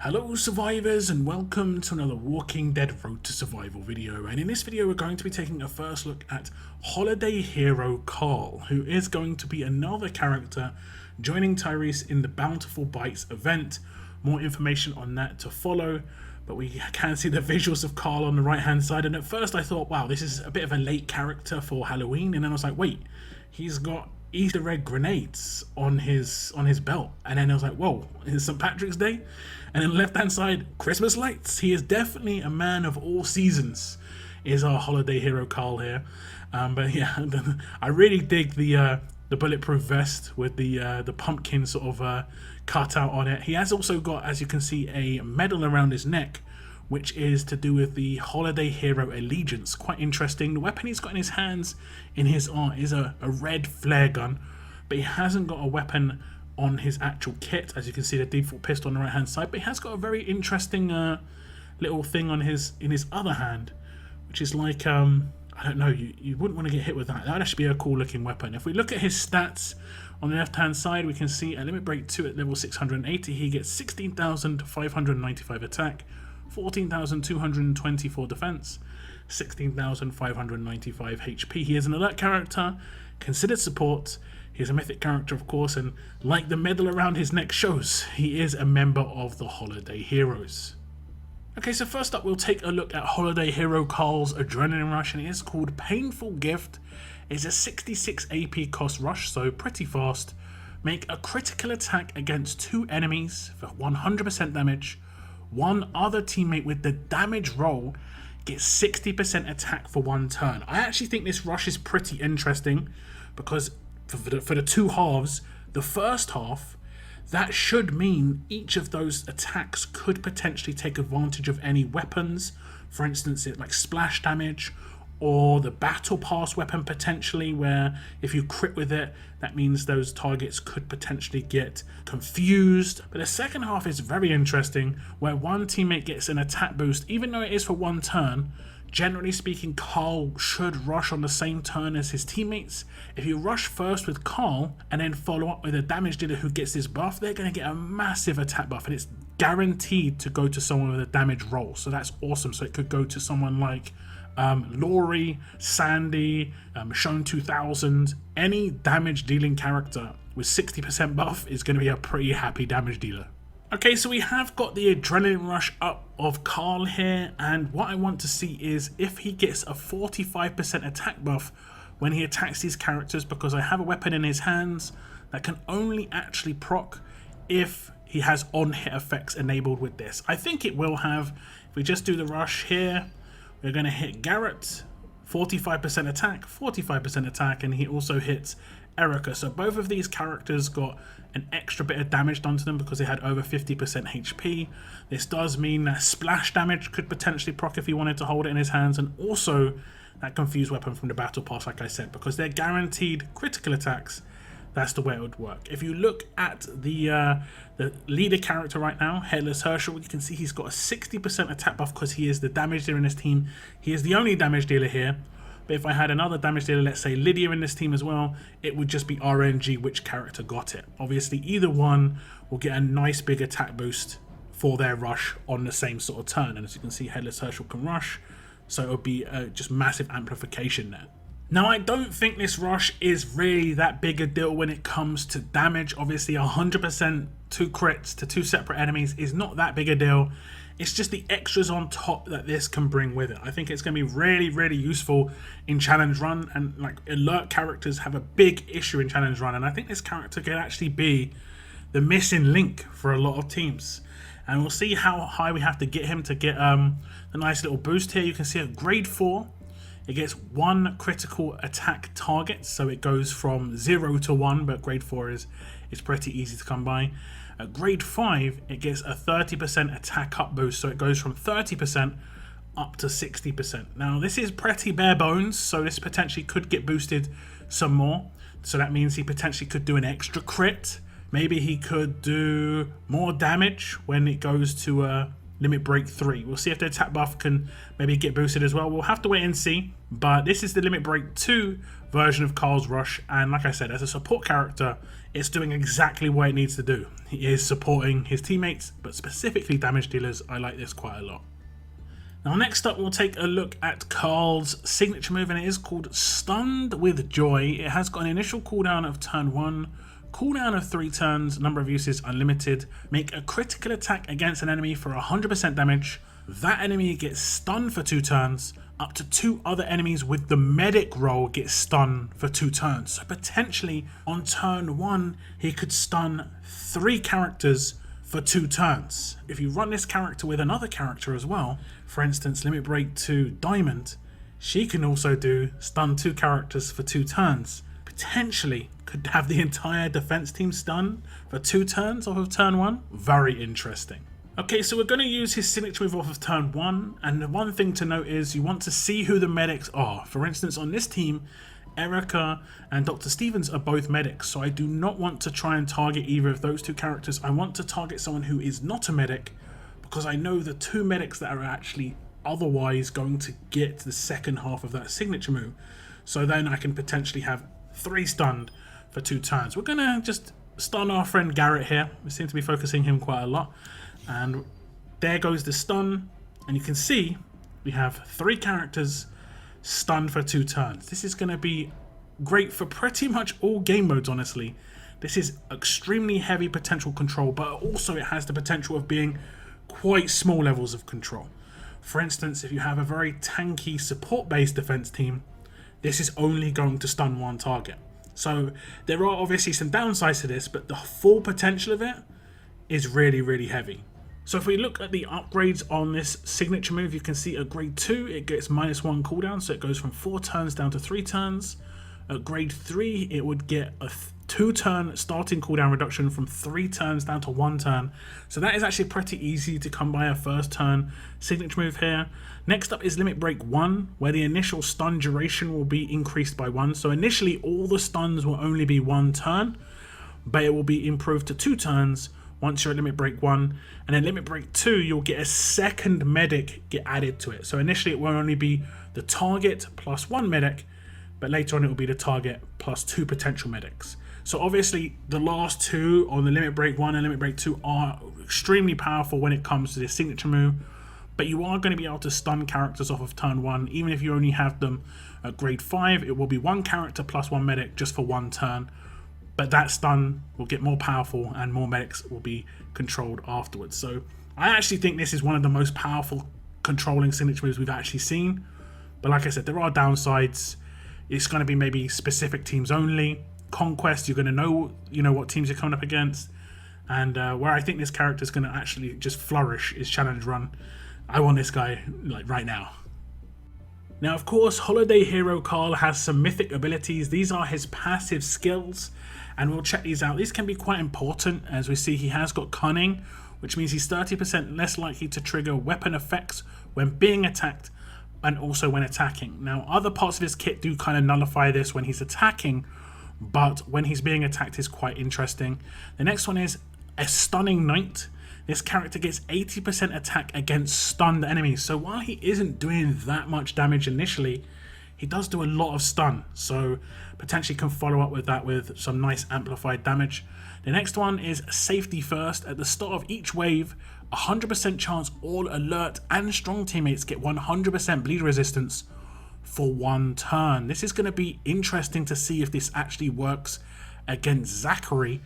Hello survivors and welcome to another Walking Dead Road to Survival video, and in this video we're going to be taking a first look at holiday hero Carl, who is going to be another character joining Tyrese in the Bountiful Bites event. More information on that to follow, but we can see the visuals of Carl on the right hand side, and at first I thought, wow, this is a bit of a late character for Halloween, and then I was like, wait, he's got Easter egg grenades on his belt, and then I was like, whoa, it's St. Patrick's Day. And then left hand side, Christmas lights. He is definitely a man of all seasons, is our holiday hero Carl here. But yeah, I really dig the bulletproof vest with the pumpkin sort of cutout on it. He has also got, as you can see, a medal around his neck, which is to do with the holiday hero allegiance. Quite interesting. The weapon he's got in his hands, in his art, is a red flare gun, but he hasn't got a weapon on his actual kit. As you can see, the default pistol on the right hand side, but he has got a very interesting little thing on in his other hand, which is like I don't know, you wouldn't want to get hit with that. That would actually be a cool looking weapon. If we look at his stats on the left hand side, we can see at limit break 2 at level 680 he gets 16,595 attack, 14,224 defense, 16,595 HP. He is an alert character, considered support. He's a mythic character, of course, and like the medal around his neck shows, he is a member of the Holiday Heroes. Okay, so first up we'll take a look at Holiday Hero Carl's Adrenaline Rush, and it is called Painful Gift. It's a 66 AP cost rush, so pretty fast. Make a critical attack against 2 enemies for 100% damage. One other teammate with the damage roll gets 60% attack for 1 turn. I actually think this rush is pretty interesting because for the 2 halves, the first half, that should mean each of those attacks could potentially take advantage of any weapons. For instance, like splash damage or the battle pass weapon potentially, where if you crit with it, that means those targets could potentially get confused. But the second half is very interesting, where one teammate gets an attack boost, even though it is for 1 turn. Generally speaking, Carl should rush on the same turn as his teammates. If you rush first with Carl and then follow up with a damage dealer who gets this buff, they're going to get a massive attack buff, and it's guaranteed to go to someone with a damage roll. So that's awesome. So it could go to someone like Laurie, Sandy, Shone 2000. Any damage dealing character with 60% buff is going to be a pretty happy damage dealer. Okay, so we have got the adrenaline rush up of Carl here, and what I want to see is if he gets a 45% attack buff when he attacks these characters, because I have a weapon in his hands that can only actually proc if he has on-hit effects enabled with this. I think it will have. If we just do the rush here, we're going to hit Garrett, 45% attack, 45% attack, and he also hits Erica. So both of these characters got an extra bit of damage done to them because they had over 50% HP. This does mean that splash damage could potentially proc if he wanted to hold it in his hands, and also that confused weapon from the battle pass, like I said, because they're guaranteed critical attacks. That's the way it would work. If you look at the leader character right now, Headless Herschel, you can see he's got a 60% attack buff because he is the damage dealer in his team. He is the only damage dealer here. But if I had another damage dealer, let's say Lydia in this team as well, it would just be RNG which character got it. Obviously, either one will get a nice big attack boost for their rush on the same sort of turn. And as you can see, Headless Herschel can rush, so it would be just massive amplification there. Now, I don't think this rush is really that big a deal when it comes to damage. Obviously, 100% 2 crits to 2 separate enemies is not that big a deal. It's just the extras on top that this can bring with it. I think it's going to be really, really useful in Challenge Run, and like alert characters have a big issue in Challenge Run, and I think this character could actually be the missing link for a lot of teams. And we'll see how high we have to get him to get the nice little boost here. You can see at grade 4, it gets 1 critical attack target, so it goes from 0 to 1, but grade 4 is pretty easy to come by. At grade 5, it gets a 30% attack up boost, so it goes from 30% up to 60%. Now, this is pretty bare bones, so this potentially could get boosted some more. So that means he potentially could do an extra crit. Maybe he could do more damage when it goes to limit break 3. We'll see if the attack buff can maybe get boosted as well. We'll have to wait and see. But this is the limit break 2 version of Carl's Rush. And like I said, as a support character, it's doing exactly what it needs to do. He is supporting his teammates, but specifically damage dealers. I like this quite a lot. Now next up, we'll take a look at Carl's signature move, and it is called Stunned with Joy. It has got an initial cooldown of turn 1, cooldown of 3 turns, number of uses unlimited. Make a critical attack against an enemy for 100% damage. That enemy gets stunned for 2 turns. Up to 2 other enemies with the medic role get stunned for 2 turns. So potentially on turn 1, he could stun 3 characters for 2 turns. If you run this character with another character as well, for instance, limit break 2 Diamond, she can also do stun 2 characters for 2 turns. Potentially could have the entire defense team stunned for 2 turns off of turn 1. Very interesting. Okay, so we're going to use his signature move off of turn 1, and the one thing to note is you want to see who the medics are. For instance, on this team, Erica and Dr. Stevens are both medics, so I do not want to try and target either of those 2 characters. I want to target someone who is not a medic, because I know the 2 medics that are actually otherwise going to get the second half of that signature move. So then I can potentially have 3 stunned for 2 turns. We're going to just stun our friend Garrett here. We seem to be focusing him quite a lot. And there goes the stun, and you can see we have 3 characters stunned for 2 turns. This is going to be great for pretty much all game modes, honestly. This is extremely heavy potential control, but also it has the potential of being quite small levels of control. For instance, if you have a very tanky support-based defense team, this is only going to stun 1 target. So there are obviously some downsides to this, but the full potential of it is really, really heavy. So if we look at the upgrades on this signature move, you can see at grade 2 it gets -1 cooldown, so it goes from 4 turns down to 3 turns. At grade 3 it would get a 2-turn starting cooldown reduction from 3 turns down to 1 turn. So that is actually pretty easy to come by a first turn signature move here. Next up is limit break 1, where the initial stun duration will be increased by 1. So initially all the stuns will only be 1 turn, but it will be improved to 2 turns once you're at limit break 1, and then limit break 2 you'll get a second medic get added to it. So initially it will only be the target plus 1 medic, but later on it will be the target plus 2 potential medics. So obviously the last 2 on the limit break 1 and limit break 2 are extremely powerful when it comes to this signature move, but you are going to be able to stun characters off of turn 1. Even if you only have them at grade 5, it will be 1 character plus 1 medic just for 1 turn. But that stun will get more powerful and more medics will be controlled afterwards. So I actually think this is one of the most powerful controlling signature moves we've actually seen. But like I said, there are downsides. It's going to be maybe specific teams only. Conquest, you're going to know, what teams you're coming up against. And where I think this character is going to actually just flourish is Challenge Run. I want this guy like right now. Now, of course, Holiday Hero Carl has some mythic abilities. These are his passive skills, and we'll check these out. These can be quite important. As we see, he has got Cunning, which means he's 30% less likely to trigger weapon effects when being attacked and also when attacking. Now, other parts of his kit do kind of nullify this when he's attacking, but when he's being attacked is quite interesting. The next one is a Stunning Knight. This character gets 80% attack against stunned enemies. So while he isn't doing that much damage initially, he does do a lot of stun. So potentially can follow up with that with some nice amplified damage. The next one is Safety First. At the start of each wave, 100% chance all alert and strong teammates get 100% bleed resistance for 1 turn. This is going to be interesting to see if this actually works against Zachary,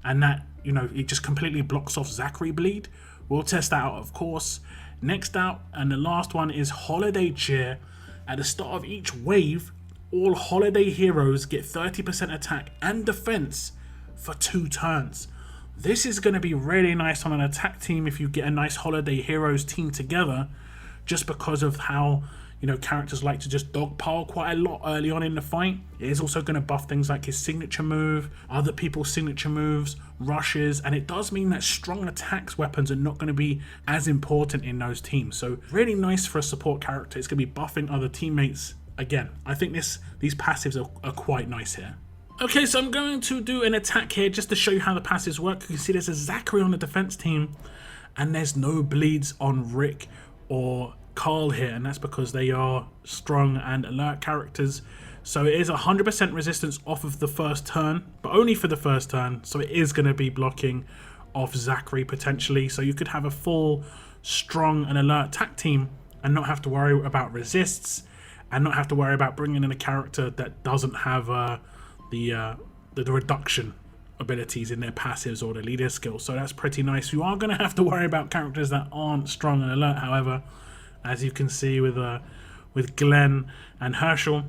and that, it just completely blocks off Zachary bleed. We'll test that out, of course. Next out, and the last one, is Holiday Cheer. At the start of each wave, all Holiday heroes get 30% attack and defense for 2 turns. This is going to be really nice on an attack team if you get a nice Holiday Heroes team together, just because of how characters like to just dogpile quite a lot early on in the fight. It is also going to buff things like his signature move, other people's signature moves, rushes, and it does mean that strong attacks weapons are not going to be as important in those teams. So really nice for a support character. It's going to be buffing other teammates. Again, I think these passives are quite nice here. Okay, so I'm going to do an attack here just to show you how the passives work. You can see there's a Zachary on the defense team, and there's no bleeds on Rick or Carl here, and that's because they are strong and alert characters. So it is 100% resistance off of the first turn, but only for the first turn, so it is going to be blocking off Zachary potentially. So you could have a full strong and alert attack team and not have to worry about resists, and not have to worry about bringing in a character that doesn't have the reduction abilities in their passives or the leader skills. So that's pretty nice. You are going to have to worry about characters that aren't strong and alert, however, as you can see with Glenn and Herschel.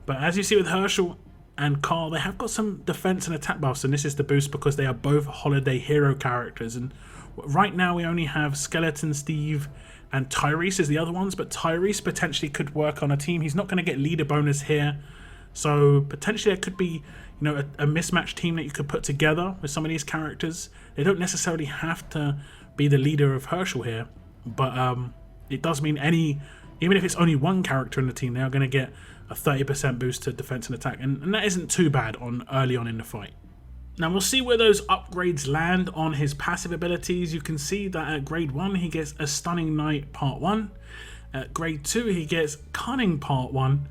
But as you see with Herschel and Carl, they have got some defense and attack buffs, and this is the boost because they are both holiday hero characters. And right now we only have Skeleton Steve and Tyrese as the other ones, but Tyrese potentially could work on a team. He's not going to get leader bonus here, so potentially there could be, you know, a mismatched team that you could put together with some of these characters. They don't necessarily have to be the leader of Herschel here, but it does mean even if it's only one character in the team, they are going to get a 30% boost to defense and attack, and that isn't too bad early on in the fight. Now we'll see where those upgrades land on his passive abilities. You can see that at grade 1 he gets a Stunning Knight part 1. At grade 2 he gets Cunning part 1.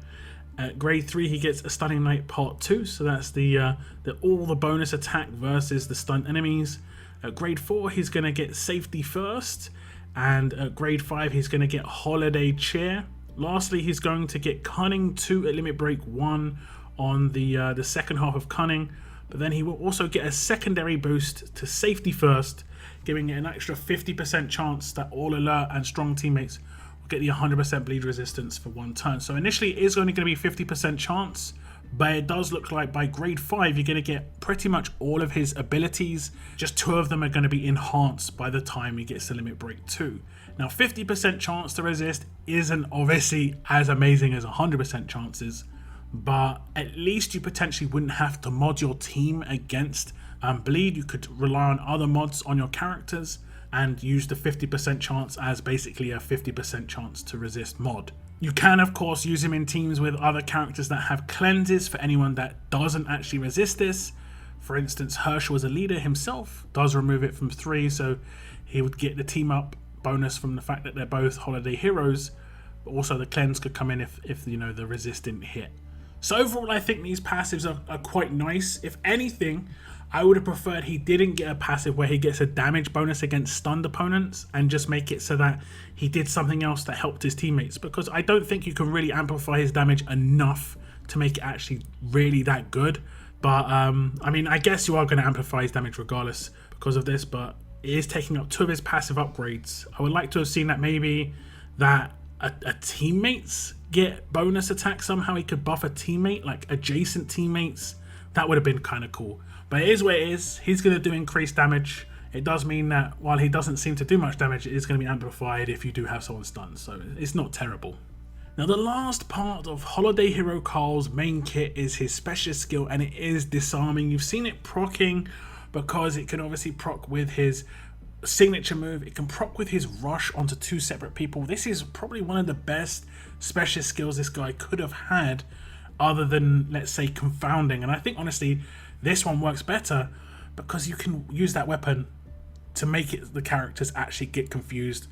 At grade 3 he gets a Stunning Knight part 2. So that's the all the bonus attack versus the stunned enemies. At grade 4 he's going to get Safety First. And at grade 5 he's going to get Holiday Cheer. Lastly, he's going to get Cunning 2 at Limit Break 1 on the second half of Cunning. But then he will also get a secondary boost to Safety First, giving it an extra 50% chance that all alert and strong teammates will get the 100% bleed resistance for one turn. So initially it is only going to be 50% chance, but it does look like by grade 5 you're going to get pretty much all of his abilities. Just 2 of them are going to be enhanced by the time he gets to Limit Break 2. Now 50% chance to resist isn't obviously as amazing as 100% chances, but at least you potentially wouldn't have to mod your team against bleed. You could rely on other mods on your characters and use the 50% chance as basically a 50% chance to resist mod. You can of course use him in teams with other characters that have cleanses for anyone that doesn't actually resist this. For instance, Herschel as a leader himself does remove it from 3, so he would get the team up bonus from the fact that they're both holiday heroes, but also the cleanse could come in if you know the resist didn't hit. So overall I think these passives are quite nice. If anything, I would have preferred he didn't get a passive where he gets a damage bonus against stunned opponents and just make it so that he did something else that helped his teammates, because I don't think you can really amplify his damage enough to make it actually really that good. But I mean, I guess you are going to amplify his damage regardless because of this, but it is taking up 2 of his passive upgrades. I would like to have seen that maybe that a teammates get bonus attack somehow. He could buff a teammate, like adjacent teammates. That would have been kind of cool. But it is what it is. He's going to do increased damage. It does mean that while he doesn't seem to do much damage, it is going to be amplified if you do have someone stunned. So it's not terrible. Now the last part of Holiday Hero Carl's main kit is his specialist skill, and it is disarming. You've seen it proccing because it can obviously proc with his signature move. It can proc with his rush onto 2 separate people. This is probably one of the best specialist skills this guy could have had, other than, let's say, confounding. And I think honestly this one works better because you can use that weapon to make it the characters actually get confused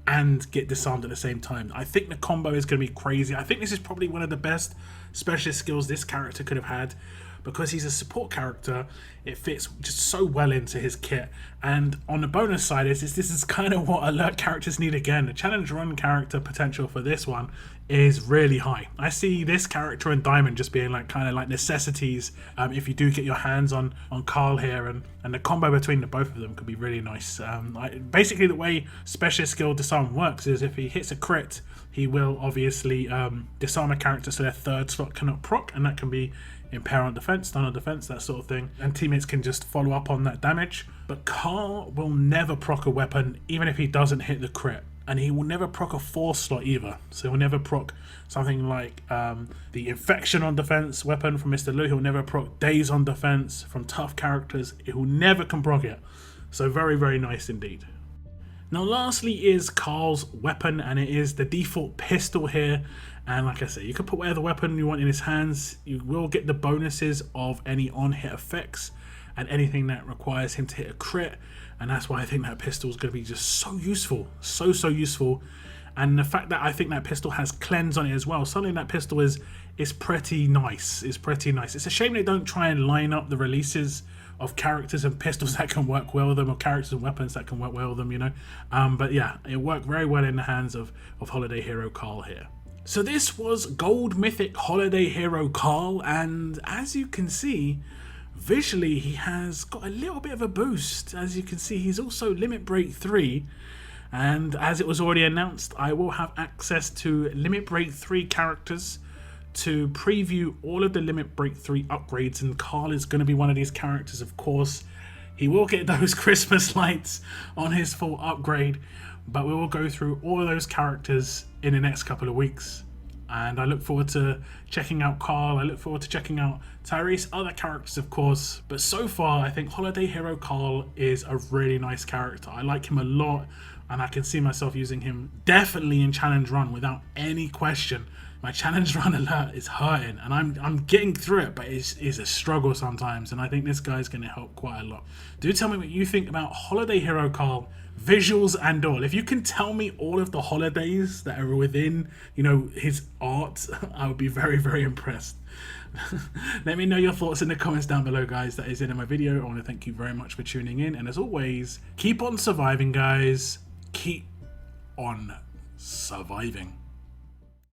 and get disarmed at the same time. I think the combo is going to be crazy. I think this is probably one of the best specialist skills this character could have had, because he's a support character. It fits just so well into his kit. And on the bonus side, this is kind of what alert characters need again. The challenge run character potential for this one is really high. I see this character and Diamond just being like kind of like necessities if you do get your hands on Carl here, and the combo between the both of them could be really nice. Basically the way specialist skill disarm works is if he hits a crit, he will obviously disarm a character so their 3rd slot cannot proc, and that can be impair on defense, stun on defense, that sort of thing, and teammates can just follow up on that damage. But Carl will never proc a weapon even if he doesn't hit the crit, and he will never proc a 4th slot either. So he'll never proc something like the infection on defense weapon from Mr. Lou. He'll never proc daze on defense from tough characters. He will never can proc it. So very, very nice indeed. Now lastly is Carl's weapon, and it is the default pistol here. And like I say, you can put whatever weapon you want in his hands. You will get the bonuses of any on-hit effects, and anything that requires him to hit a crit, and that's why I think that pistol is going to be just so useful, so useful. And the fact that I think that pistol has cleanse on it as well, suddenly that pistol is pretty nice. It's pretty nice. It's a shame they don't try and line up the releases of characters and pistols that can work well with them, or characters and weapons that can work well with them, you know. But yeah, it worked very well in the hands of Holiday Hero Carl here. So this was Gold Mythic Holiday Hero Carl, and as you can see, visually he has got a little bit of a boost. As you can see, he's also Limit Break 3. And as it was already announced, I will have access to Limit Break 3 characters to preview all of the Limit Break 3 upgrades, and Carl is going to be one of these characters, of course. He will get those Christmas lights on his full upgrade, but we will go through all of those characters in the next couple of weeks. And I look forward to checking out Carl, I look forward to checking out Tyrese, other characters of course. But so far, I think Holiday Hero Carl is a really nice character. I like him a lot, and I can see myself using him definitely in Challenge Run without any question. My Challenge Run alert is hurting, and I'm getting through it, but it's a struggle sometimes, and I think this guy's going to help quite a lot. Do tell me what you think about Holiday Hero Carl, visuals and all. If you can tell me all of the holidays that are within, you know, his art, I would be very impressed. Let me know your thoughts in the comments down below, guys. That is it in my video. I want to thank you very much for tuning in, and as always, keep on surviving, guys. Keep on surviving.